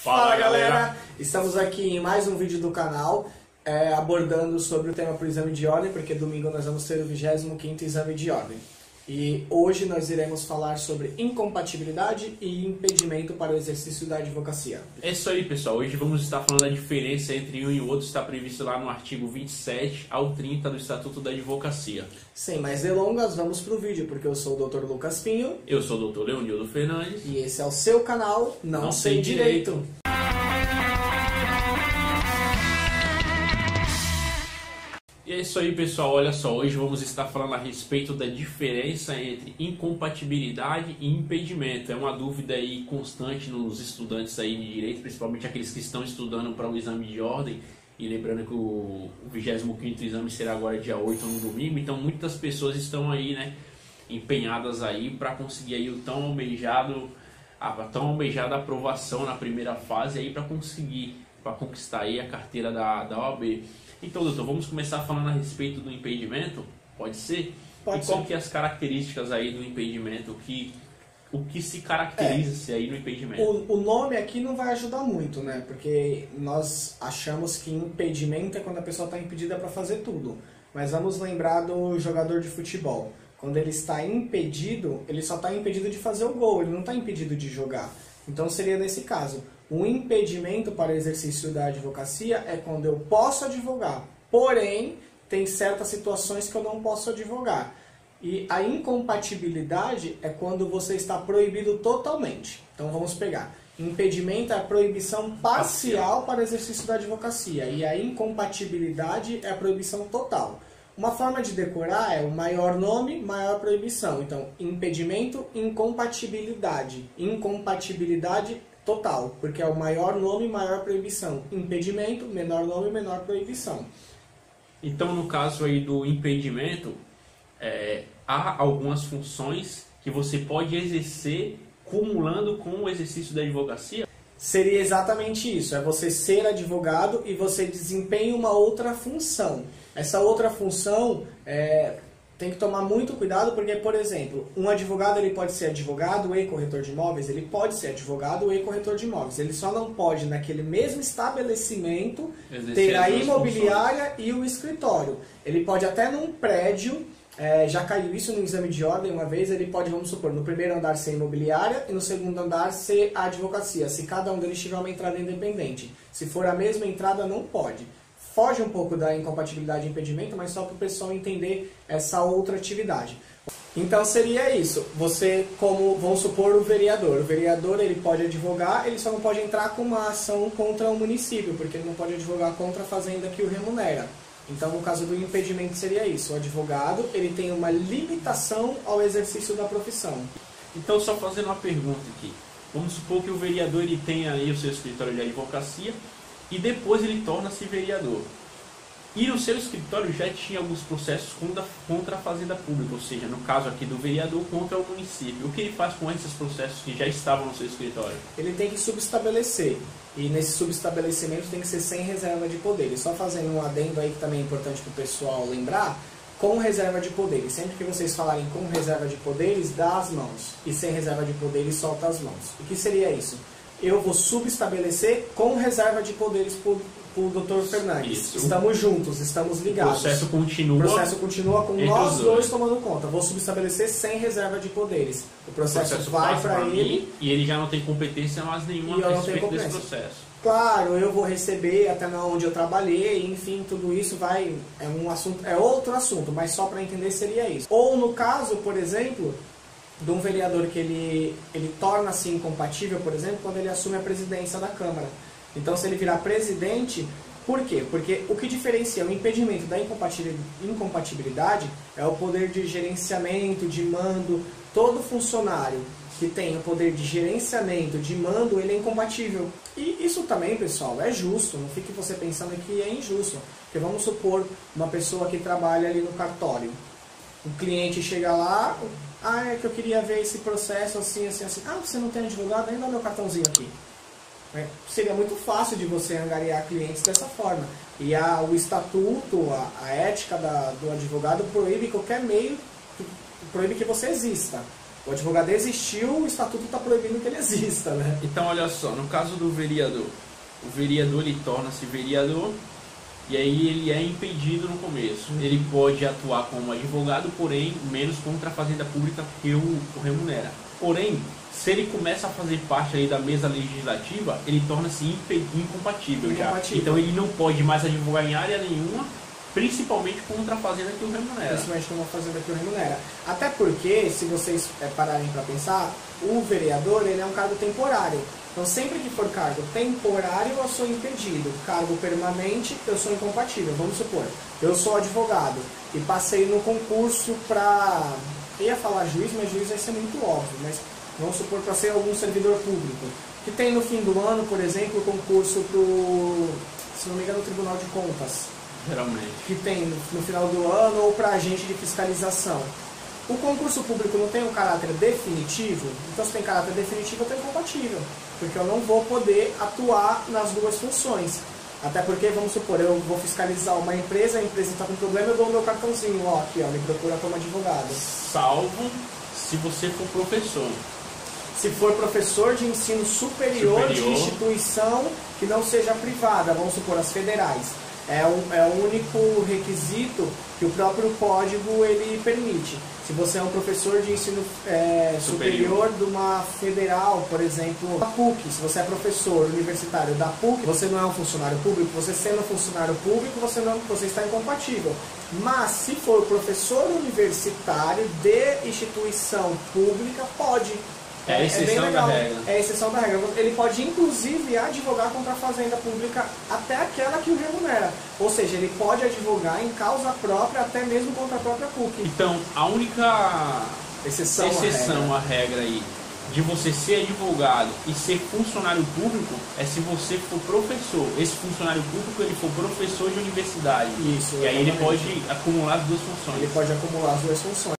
Fala galera, estamos aqui em mais um vídeo do canal abordando sobre o tema para o exame de ordem, porque domingo nós vamos ter o 25º exame de ordem. E hoje nós iremos falar sobre incompatibilidade e impedimento para o exercício da advocacia. É isso aí, pessoal. Hoje vamos estar falando da diferença entre um e o outro. Está previsto lá no artigo 27 ao 30 do Estatuto da Advocacia. Sem mais delongas, vamos para o vídeo, porque eu sou o Dr. Lucas Pinho. Eu sou o Dr. Leonildo Fernandes. E esse é o seu canal Não Sei Direito. E é isso aí, pessoal. Olha só, hoje vamos estar falando a respeito da diferença entre incompatibilidade e impedimento. É uma dúvida aí constante nos estudantes aí de direito, principalmente aqueles que estão estudando para o exame de ordem. E lembrando que o 25º exame será agora dia 8 no domingo, então muitas pessoas estão aí, né, empenhadas aí para conseguir aí o tão almejada aprovação na primeira fase aí para conquistar aí a carteira da OAB. Então, doutor, vamos começar falando a respeito do impedimento? Pode ser? Pode e ser. qual que é as características aí do impedimento? O que se caracteriza aí no impedimento? O nome aqui não vai ajudar muito, né? Porque nós achamos que impedimento é quando a pessoa está impedida para fazer tudo. Mas vamos lembrar do jogador de futebol. Quando ele está impedido, ele só está impedido de fazer o gol, ele não está impedido de jogar. Então seria nesse caso. O impedimento para o exercício da advocacia é quando eu posso advogar, porém tem certas situações que eu não posso advogar. E a incompatibilidade é quando você está proibido totalmente. Então vamos pegar. Impedimento é a proibição parcial para o exercício da advocacia e a incompatibilidade é a proibição total. Uma forma de decorar é o maior nome, maior proibição. Então, impedimento, incompatibilidade. Incompatibilidade total, porque é o maior nome, maior proibição. Impedimento, menor nome, menor proibição. Então, no caso aí do impedimento, há algumas funções que você pode exercer cumulando com o exercício da advocacia? Seria exatamente isso, é você ser advogado e você desempenha uma outra função. Essa outra função tem que tomar muito cuidado porque, por exemplo, um advogado ele pode ser advogado e corretor de imóveis, ele pode ser advogado e corretor de imóveis. Ele só não pode, naquele mesmo estabelecimento, ter a imobiliária e o escritório. Ele pode até num prédio, já caiu isso no exame de ordem uma vez, ele pode, vamos supor, no primeiro andar ser imobiliária e no segundo andar ser a advocacia, se cada um deles tiver uma entrada independente. Se for a mesma entrada, não pode. Foge um pouco da incompatibilidade e impedimento, mas só para o pessoal entender essa outra atividade. Então seria isso, você, como, vamos supor, o vereador ele pode advogar, ele só não pode entrar com uma ação contra o município, porque ele não pode advogar contra a fazenda que o remunera. Então, no caso do impedimento seria isso, o advogado ele tem uma limitação ao exercício da profissão. Então, só fazendo uma pergunta aqui, vamos supor que o vereador ele tem aí o seu escritório de advocacia e depois ele torna-se vereador. E no seu escritório já tinha alguns processos contra a fazenda pública, ou seja, no caso aqui do vereador contra o município. O que ele faz com esses processos que já estavam no seu escritório? Ele tem que subestabelecer. E nesse subestabelecimento tem que ser sem reserva de poderes. Só fazendo um adendo aí que também é importante para o pessoal lembrar, com reserva de poderes. Sempre que vocês falarem com reserva de poderes, dá as mãos. E sem reserva de poderes, solta as mãos. O que seria isso? Eu vou subestabelecer com reserva de poderes para o Dr. Fernandes. Isso. Estamos juntos, estamos ligados. O processo continua com nós dois tomando conta. Vou subestabelecer sem reserva de poderes. O processo vai para ele e ele já não tem competência mais nenhuma a respeito desse processo. Claro, eu vou receber até onde eu trabalhei, enfim, tudo isso é outro assunto, mas só para entender seria isso. Ou no caso, por exemplo, de um vereador que ele torna-se incompatível, por exemplo, quando ele assume a presidência da Câmara. Então, se ele virar presidente, por quê? Porque o que diferencia o impedimento da incompatibilidade é o poder de gerenciamento, de mando. Todo funcionário que tem o poder de gerenciamento, de mando, ele é incompatível. E isso também, pessoal, é justo. Não fique você pensando que é injusto. Porque vamos supor uma pessoa que trabalha ali no cartório. O cliente chega lá, é que eu queria ver esse processo assim, assim, assim. Ah, você não tem advogado? Ainda dá meu cartãozinho aqui. Seria muito fácil de você angariar clientes dessa forma. E o estatuto, a ética do advogado proíbe qualquer meio, proíbe que você exista. O advogado existiu, o estatuto está proibindo que ele exista, né? Então, olha só, no caso do vereador, o vereador ele torna-se vereador e aí ele é impedido no começo. Ele pode atuar como advogado, porém, menos contra a Fazenda Pública que o remunera. Porém, se ele começa a fazer parte aí da mesa legislativa, ele torna-se incompatível já. Então, ele não pode mais advogar em área nenhuma, principalmente contra a fazenda que o remunera. Principalmente contra a fazenda que o remunera. Até porque, se vocês pararem para pensar, o vereador ele é um cargo temporário. Então, sempre que for cargo temporário, eu sou impedido. Cargo permanente, eu sou incompatível. Vamos supor, eu sou advogado e passei no concurso para... Eu ia falar juiz, mas juiz vai ser muito óbvio. Mas vamos supor para ser algum servidor público. Que tem no fim do ano, por exemplo, o concurso para o, se não me engano, o Tribunal de Contas. Geralmente. Que tem no final do ano ou para agente de fiscalização. O concurso público não tem um caráter definitivo, então se tem caráter definitivo eu estou incompatível, porque eu não vou poder atuar nas duas funções. Até porque, vamos supor, eu vou fiscalizar uma empresa, a empresa está com problema, eu dou o meu cartãozinho, ó, aqui, ó, me procura como advogado. Salvo se você for professor. Se for professor de ensino superior de instituição que não seja privada, vamos supor, as federais. É o único requisito que o próprio código ele permite. Se você é um professor de ensino superior de uma federal, por exemplo, da PUC, se você é professor universitário da PUC, você não é um funcionário público, você sendo funcionário público, você está incompatível. Mas se for professor universitário de instituição pública, pode. É a exceção da regra. É a exceção da regra. Ele pode, inclusive, advogar contra a fazenda pública até aquela que o remunera. Ou seja, ele pode advogar em causa própria, até mesmo contra a própria PUC. Então, a única exceção à regra aí de você ser advogado e ser funcionário público é se você for professor. Esse funcionário público ele for professor de universidade. Isso. E aí ele pode acumular as duas funções. Ele pode acumular as duas funções.